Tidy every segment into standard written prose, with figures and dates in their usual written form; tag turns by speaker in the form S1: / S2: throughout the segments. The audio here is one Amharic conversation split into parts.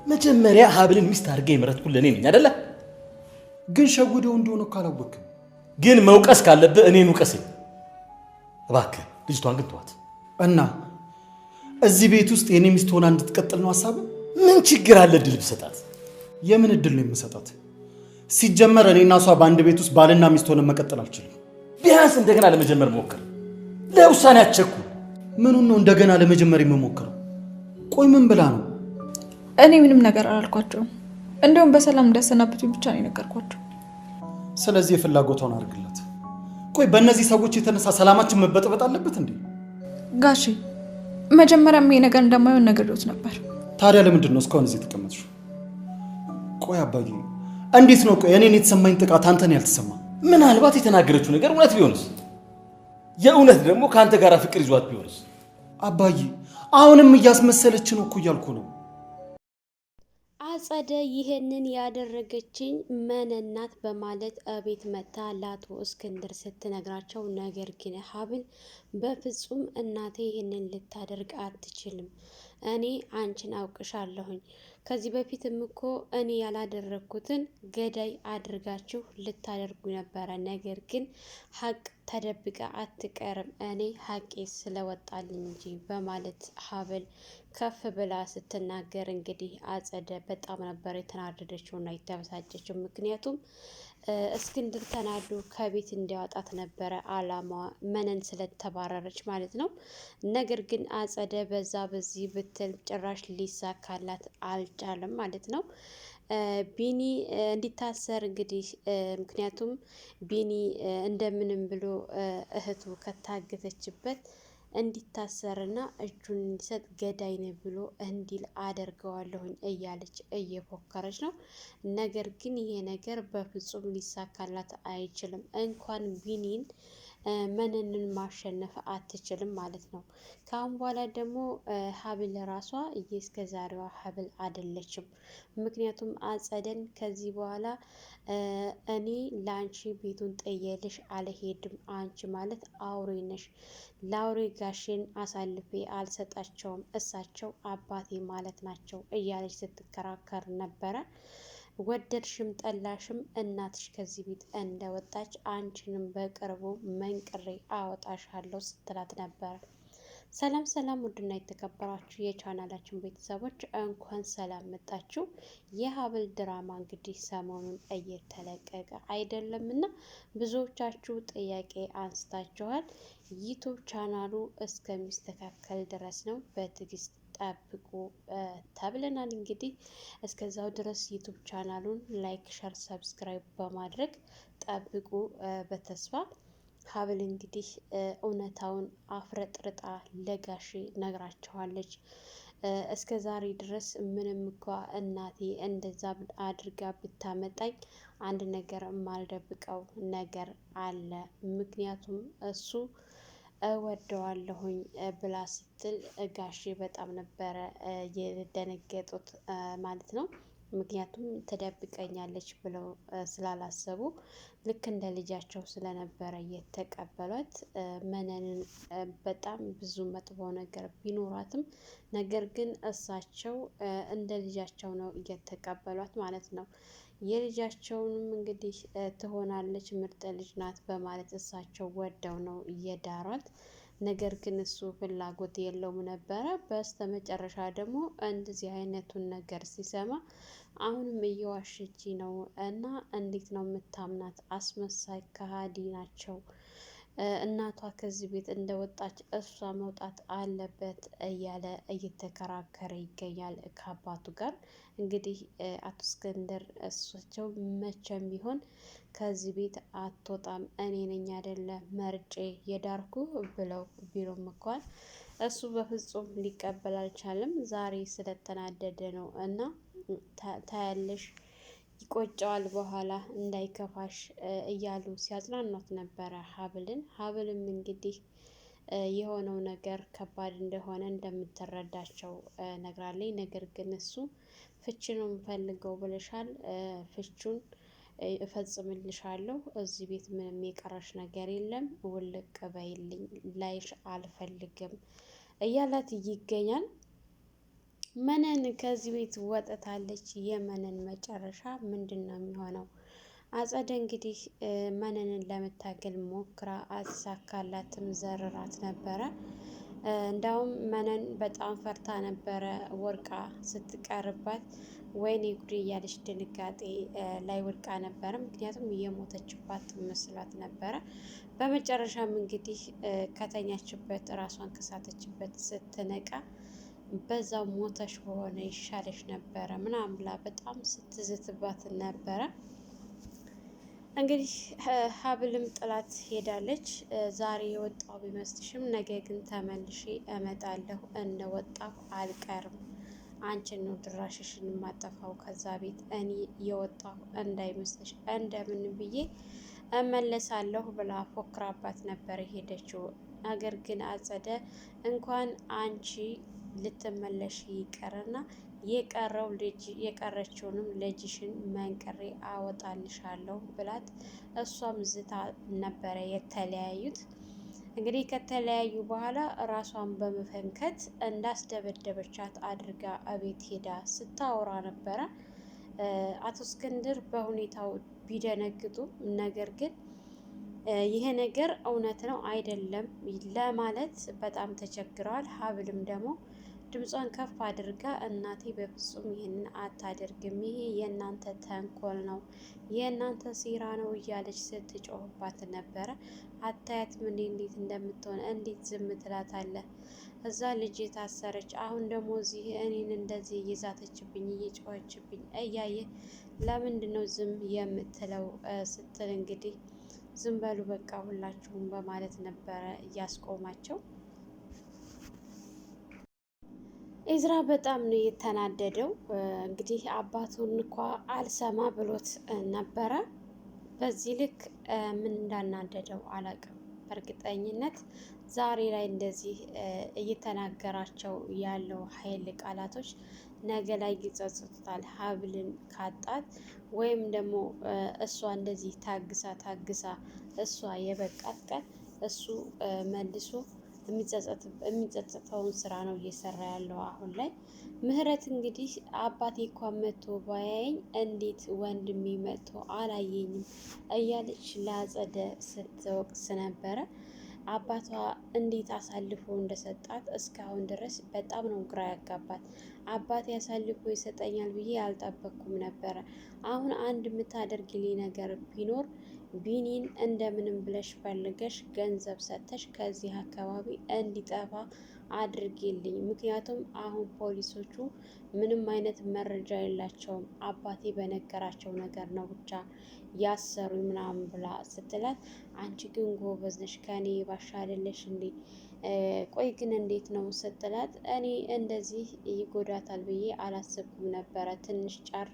S1: መጀመሪያ ሀብልን ሚስት አድርገህ የመረጥኩት ለኔ ነኝ አይደለ?
S2: ግን ሸውደው እንደሆነ ካላወቅም
S1: ግን መውቀስ ካለብህ እኔን ውቀሰኝ እባክህ። ልጅቷን ግን ተዋት
S2: እና እዚህ ቤት ውስጥ የኔ ሚስት ሆና እንድትቀጥል ነው ሐሳብ?
S1: ምን ችግር አለ እድል ብሰጣት?
S2: የምን እድል ነው የምሰጣት? ሲጀመር እኔና እሷ በአንድ ቤት ውስጥ ባልና ሚስት ሆነን መቀጠል አልችልም።
S1: ቢያንስ እንደገና ለመጀመር ሞክር። ለውሳኔ አትቸኩል።
S2: ምኑን ነው እንደገና ለመጀመር የምሞክረው? ቆይ ምን ብላ ነው?
S3: እኔ ምንም ነገር አላልኳቸውም። እንደውም በሰላም እንዳሰናብቱኝ ብቻ ነው የነገርኳቸው።
S2: ስለዚህ የፍላጎቷን አድርግላት። ቆይ በእነዚህ ሰዎች የተነሳ ሰላማችን መበጥበጥ አለበት እንዴ?
S3: ጋሼ መጀመሪያም ይሄ ነገር እንደማይሆን ነግሬዎት ነበር።
S2: ታዲያ ለምንድን ነው እስካሁን እዚህ የተቀመጥሽው? ቆይ አባዬ እንዴት ነው ቆይ እኔን የተሰማኝ ጥቃት አንተን ያልተሰማ?
S1: ምናልባት የተናገረችው ነገር እውነት ቢሆንስ? የእውነት ደግሞ ከአንተ ጋር ፍቅር ይዟት ቢሆንስ?
S2: አባዬ አሁንም እያስመሰለች ነው እኮ እያልኩ ነው።
S4: አጸደ ይህንን ያደረገችኝ መነናት በማለት እቤት መታ ለአቶ እስክንድር ስትነግራቸው፣ ነገር ግን ሀብል በፍጹም እናቴ ይህንን ልታደርግ አትችልም። እኔ አንቺን አውቅሻለሁኝ። ከዚህ በፊትም እኮ እኔ ያላደረግኩትን ገዳይ አድርጋችሁ ልታደርጉ ነበረ። ነገር ግን ሀቅ ተደብቃ አትቀርም፣ እኔ ሀቄ ስለወጣልኝ እንጂ በማለት ሀብል ከፍ ብላ ስትናገር፣ እንግዲህ አጸደ በጣም ነበር የተናደደችውና የተበሳጨችው። ምክንያቱም እስክንድር ተናዶ ከቤት እንዲያወጣት ነበረ አላማዋ፣ መነን ስለተባረረች ማለት ነው። ነገር ግን አጸደ በዛ በዚህ ብትል ጭራሽ ሊሳካላት አልቻለም ማለት ነው። ቢኒ እንዲታሰር እንግዲህ ምክንያቱም ቢኒ እንደምንም ብሎ እህቱ ከታገተችበት እንዲታሰርና እጁን እንዲሰጥ ገዳይ ነው ብሎ እንዲል አደርገዋለሁኝ እያለች እየፎከረች ነው። ነገር ግን ይሄ ነገር በፍጹም ሊሳካላት አይችልም። እንኳን ቢኒን መነንን ማሸነፍ አትችልም ማለት ነው። ከአሁን በኋላ ደግሞ ሀብል ራሷ እስከ ዛሬዋ ሀብል አይደለችም። ምክንያቱም አጸደን ከዚህ በኋላ እኔ ለአንቺ ቤቱን ጥዬልሽ አልሄድም፣ አንቺ ማለት አውሬ ነሽ፣ ለአውሬ ጋሼን አሳልፌ አልሰጣቸውም፣ እሳቸው አባቴ ማለት ናቸው እያለች ስትከራከር ነበረ። ወደድሽም ጠላሽም እናትሽ ከዚህ ቤት እንደወጣች አንቺንም በቅርቡ መንቅሬ አወጣሻለሁ ስትላት ነበረ። ሰላም ሰላም፣ ውድና የተከበራችሁ የቻናላችን ቤተሰቦች እንኳን ሰላም መጣችሁ። የሀብል ድራማ እንግዲህ ሰሞኑን እየተለቀቀ አይደለምና ብዙዎቻችሁ ጥያቄ አንስታችኋል። ዩቱብ ቻናሉ እስከሚስተካከል ድረስ ነው በትዕግስት ጠብቁ ተብለናል። እንግዲህ እስከዛው ድረስ ዩቱብ ቻናሉን ላይክ፣ ሸር፣ ሰብስክራይብ በማድረግ ጠብቁ በተስፋ። ሀብል እንግዲህ እውነታውን አፍረጥርጣ ለጋሼ ነግራቸዋለች። እስከ ዛሬ ድረስ ምንም እንኳ እናቴ እንደዛ አድርጋ ብታመጣኝ አንድ ነገር የማልደብቀው ነገር አለ። ምክንያቱም እሱ እወደዋለሁኝ ብላ ስትል ጋሼ በጣም ነበረ የደነገጡት ማለት ነው። ምክንያቱም ትደብቀኛለች ብለው ስላላሰቡ ልክ እንደ ልጃቸው ስለነበረ የተቀበሏት። መነንን በጣም ብዙ መጥፎ ነገር ቢኖራትም ነገር ግን እሳቸው እንደ ልጃቸው ነው እየተቀበሏት ማለት ነው። የልጃቸውንም እንግዲህ ትሆናለች ምርጥ ልጅ ናት በማለት እሳቸው ወደው ነው እየዳሯት። ነገር ግን እሱ ፍላጎት የለውም ነበረ። በስተ መጨረሻ ደግሞ እንደዚህ አይነቱን ነገር ሲሰማ አሁንም እየዋሸች ነው እና እንዴት ነው የምታምናት? አስመሳይ ከሃዲ ናቸው። እናቷ ከዚህ ቤት እንደወጣች እሷ መውጣት አለበት እያለ እየተከራከረ ይገኛል ከአባቱ ጋር። እንግዲህ አቶ እስክንድር እሳቸው መቼም ቢሆን ከዚህ ቤት አትወጣም፣ እኔ ነኝ አይደለ መርጬ የዳርኩ ብለው ቢሮም እንኳን እሱ በፍጹም ሊቀበል አልቻለም። ዛሬ ስለተናደደ ነው እና ታያለሽ ይቆጨዋል በኋላ እንዳይከፋሽ እያሉ ሲያጽናኗት ነበረ ሀብልን። ሀብልም እንግዲህ የሆነው ነገር ከባድ እንደሆነ እንደምትረዳቸው ነግራለኝ። ነገር ግን እሱ ፍቺ ነው የምፈልገው ብለሻል፣ ፍቹን እፈጽምልሻለሁ፣ እዚህ ቤት ምንም የቀረሽ ነገር የለም፣ ውልቅ በይልኝ፣ ላይሽ አልፈልግም እያላት ይገኛል። መነን ከዚህ ቤት ወጥታለች። የመነን መጨረሻ ምንድን ነው የሚሆነው? አጸደ እንግዲህ መነንን ለመታገል ሞክራ አልተሳካላትም። ዘርራት ነበረ። እንዳውም መነን በጣም ፈርታ ነበረ ወርቃ ስትቀርባት ወይኔ ጉዴ እያለች ድንጋጤ ላይ ወድቃ ነበረ። ምክንያቱም እየሞተችባት መስላት ነበረ። በመጨረሻም እንግዲህ ከተኛችበት ራሷን ከሳተችበት ስትነቃ በዛው ሞተሽ በሆነ ይሻለሽ ነበረ ምናምን ብላ በጣም ስትዝትባት ነበረ። እንግዲህ ሀብልም ጥላት ሄዳለች። ዛሬ የወጣው ቢመስልሽም ነገ ግን ተመልሼ እመጣለሁ፣ እንደወጣሁ አልቀርም፣ አንቺን ነው ድራሽሽን የማጠፋው ከዛ ቤት፣ እኔ የወጣሁ እንዳይመስልሽ፣ እንደምን ብዬ እመለሳለሁ ብላ ፎክራባት ነበር ሄደችው። ነገር ግን አጸደ እንኳን አንቺ ልትመለሽ ይቀርና የቀረው ልጅ የቀረችውንም ልጅሽን መንቅሬ አወጣልሻለሁ ብላት እሷም ዝታ ነበረ የተለያዩት። እንግዲህ ከተለያዩ በኋላ ራሷን በመፈንከት እንዳስደበደበቻት አድርጋ እቤት ሄዳ ስታወራ ነበረ። አቶ እስክንድር በሁኔታው ቢደነግጡም ነገር ግን ይሄ ነገር እውነት ነው አይደለም ለማለት በጣም ተቸግረዋል። ሀብልም ደግሞ ድምጿን ከፍ አድርጋ እናቴ በፍጹም ይህንን አታደርግም፣ ይሄ የእናንተ ተንኮል ነው፣ የእናንተ ሴራ ነው እያለች ስትጮህባት ነበረ። አታያትም እንዴ እንዴት እንደምትሆን? እንዴት ዝም ትላታለህ? እዛ ልጅ የታሰረች አሁን ደግሞ እዚህ እኔን እንደዚህ እየዛተችብኝ እየጮኸችብኝ እያየ ለምንድን ነው ዝም የምትለው? ስትል እንግዲህ ዝም በሉ በቃ ሁላችሁም በማለት ነበረ እያስቆማቸው። ኢዝራ በጣም ነው የተናደደው። እንግዲህ አባቱን እንኳ አልሰማ ብሎት ነበረ። በዚህ ልክ ምን እንዳናደደው አላውቅም። በእርግጠኝነት ዛሬ ላይ እንደዚህ እየተናገራቸው ያለው ኃይል ቃላቶች ነገ ላይ ይጸጽቱታል። ሀብልን ካጣት ወይም ደግሞ እሷ እንደዚህ ታግሳ እሷ የበቃት ቀን እሱ መልሶ የሚጸጸተውን ስራ ነው እየሰራ ያለው አሁን ላይ። ምህረት እንግዲህ አባቴ እንኳን መጥቶ ባያየኝ እንዴት ወንድሜ መጥቶ አላየኝም እያለች ለአጸደ ስትወቅስ ነበረ። አባቷ እንዴት አሳልፎ እንደሰጣት እስካሁን ድረስ በጣም ነው ግራ ያጋባት። አባቴ አሳልፎ ይሰጠኛል ብዬ አልጠበቅኩም ነበረ። አሁን አንድ የምታደርግልኝ ነገር ቢኖር ቢኒን እንደምንም ብለሽ ፈልገሽ ገንዘብ ሰጥተሽ ከዚህ አካባቢ እንዲጠፋ አድርጌልኝ። ምክንያቱም አሁን ፖሊሶቹ ምንም አይነት መረጃ የላቸውም፣ አባቴ በነገራቸው ነገር ነው ብቻ ያሰሩ ምናምን ብላ ስትላት፣ አንቺ ግን ጎበዝ ነሽ፣ ከኔ ባሻ አይደለሽ እንዴ? ቆይ ግን እንዴት ነው ስትላት፣ እኔ እንደዚህ ይጎዳታል ብዬ አላሰብኩም ነበረ፣ ትንሽ ጫር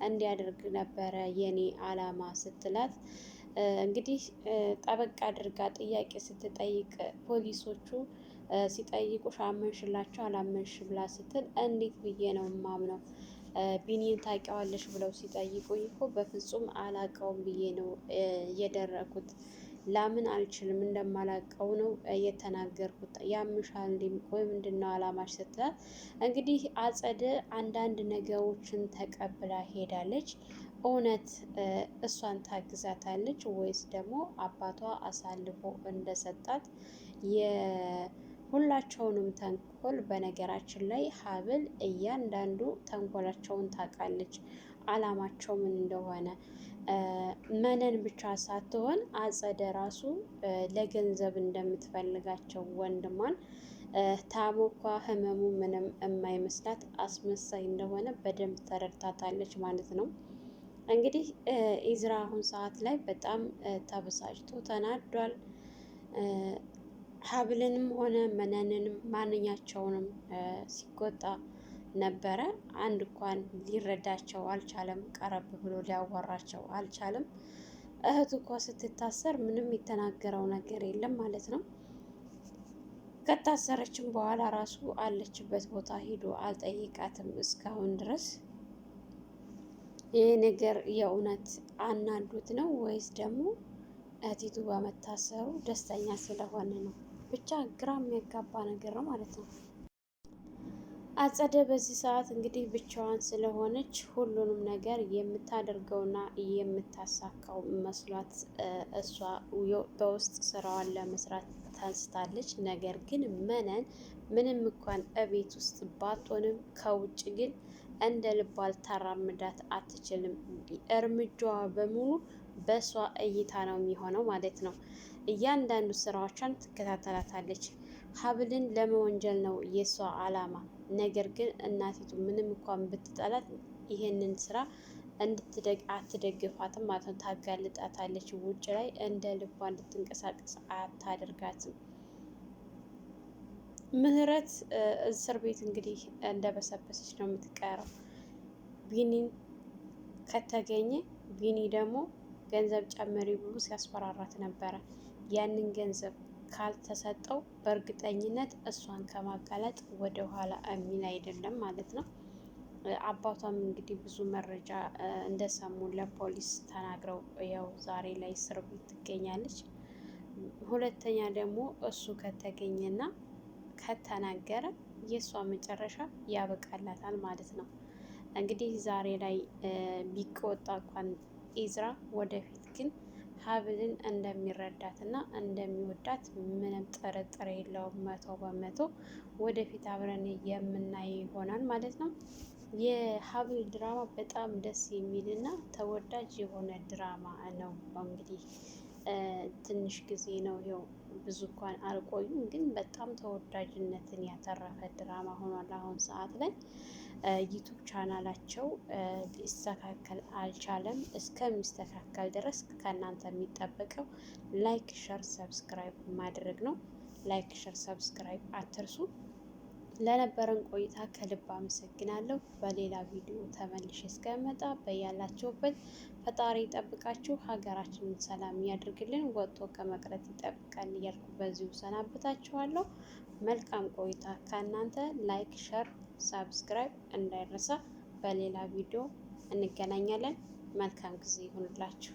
S4: እንዲያደርግ ነበረ የኔ አላማ ስትላት፣ እንግዲህ ጠበቅ አድርጋ ጥያቄ ስትጠይቅ ፖሊሶቹ ሲጠይቁሽ አመንሽላቸው አላመንሽ ብላ ስትል፣ እንዴት ብዬ ነው ማምነው? ቢኒን ታውቂዋለሽ ብለው ሲጠይቁኝ እኮ በፍጹም አላውቀውም ብዬ ነው የደረኩት። ላምን አልችልም፣ እንደማላውቀው ነው የተናገርኩት። ያምሻል እንዴ? ቆይ ምንድን ነው አላማሽ ስትላት፣ እንግዲህ አጸደ አንዳንድ ነገሮችን ተቀብላ ሄዳለች። እውነት እሷን ታግዛታለች ወይስ ደግሞ አባቷ አሳልፎ እንደሰጣት? የሁላቸውንም ተንኮል በነገራችን ላይ ሀብል እያንዳንዱ ተንኮላቸውን ታውቃለች፣ አላማቸው ምን እንደሆነ። መነን ብቻ ሳትሆን አጸደ ራሱ ለገንዘብ እንደምትፈልጋቸው ወንድሟን ታሞኳ ህመሙ ምንም የማይመስላት አስመሳይ እንደሆነ በደንብ ተረድታታለች ማለት ነው። እንግዲህ ኢዝራ አሁን ሰዓት ላይ በጣም ተበሳጭቶ ተናዷል። ሀብልንም ሆነ መነንንም ማንኛቸውንም ሲቆጣ ነበረ። አንድ እንኳን ሊረዳቸው አልቻለም፣ ቀረብ ብሎ ሊያዋራቸው አልቻለም። እህቱ እኳ ስትታሰር ምንም የተናገረው ነገር የለም ማለት ነው። ከታሰረችም በኋላ ራሱ አለችበት ቦታ ሂዶ አልጠይቃትም እስካሁን ድረስ። ይህ ነገር የእውነት አናዶት ነው ወይስ ደግሞ እህቲቱ በመታሰሩ ደስተኛ ስለሆነ ነው? ብቻ ግራ የሚያጋባ ነገር ነው ማለት ነው። አጸደ በዚህ ሰዓት እንግዲህ ብቻዋን ስለሆነች ሁሉንም ነገር የምታደርገውና የምታሳካው መስሏት እሷ በውስጥ ስራዋን ለመስራት ታንስታለች። ነገር ግን ምንም እንኳን እቤት ውስጥ ባትሆንም ከውጭ ግን እንደ ልቧ ልታራምዳት አትችልም። እርምጃዋ በሙሉ በእሷ እይታ ነው የሚሆነው ማለት ነው። እያንዳንዱ ስራዎቿን ትከታተላታለች። ሀብልን ለመወንጀል ነው የእሷ አላማ። ነገር ግን እናቲቱ ምንም እንኳን ብትጠላት ይሄንን ስራ አትደግፋትም ማለት ነው። ታጋልጣታለች። ውጭ ላይ እንደ ልቧ እንድትንቀሳቀስ አታደርጋትም። ምህረት እስር ቤት እንግዲህ እንደበሰበሰች ነው የምትቀረው። ቢኒን ከተገኘ ቢኒ ደግሞ ገንዘብ ጨምሪ ብሎ ሲያስፈራራት ነበረ። ያንን ገንዘብ ካልተሰጠው በእርግጠኝነት እሷን ከማጋለጥ ወደ ኋላ የሚል አይደለም ማለት ነው። አባቷም እንግዲህ ብዙ መረጃ እንደሰሙ ለፖሊስ ተናግረው ያው ዛሬ ላይ እስር ቤት ትገኛለች። ሁለተኛ ደግሞ እሱ ከተገኘና ከተናገረ የእሷ መጨረሻ ያበቃላታል ማለት ነው። እንግዲህ ዛሬ ላይ ቢቆጣ እንኳን ኢዝራ ወደፊት ግን ሀብልን እንደሚረዳት እና እንደሚወዳት ምንም ጥርጥር የለውም። 100% ወደፊት አብረን የምናየው ይሆናል ማለት ነው። የሀብል ድራማ በጣም ደስ የሚል እና ተወዳጅ የሆነ ድራማ ነው። እንግዲህ ትንሽ ጊዜ ነው ይኸው ብዙ እንኳን አልቆዩም፣ ግን በጣም ተወዳጅነትን ያተረፈ ድራማ ሆኗል። አሁን ሰዓት ላይ ዩቱብ ቻናላቸው ሊስተካከል አልቻለም። እስከሚስተካከል ድረስ ከእናንተ የሚጠበቀው ላይክ፣ ሸር፣ ሰብስክራይብ ማድረግ ነው። ላይክ፣ ሸር፣ ሰብስክራይብ አትርሱ። ለነበረን ቆይታ ከልብ አመሰግናለሁ። በሌላ ቪዲዮ ተመልሼ እስከመጣ በያላችሁበት ፈጣሪ ይጠብቃችሁ፣ ሀገራችንን ሰላም ያድርግልን፣ ወጥቶ ከመቅረት ይጠብቃል እያልኩ በዚሁ ሰናበታችኋለሁ። መልካም ቆይታ ከእናንተ። ላይክ፣ ሸር፣ ሳብስክራይብ እንዳይረሳ። በሌላ ቪዲዮ እንገናኛለን። መልካም ጊዜ ይሁንላችሁ።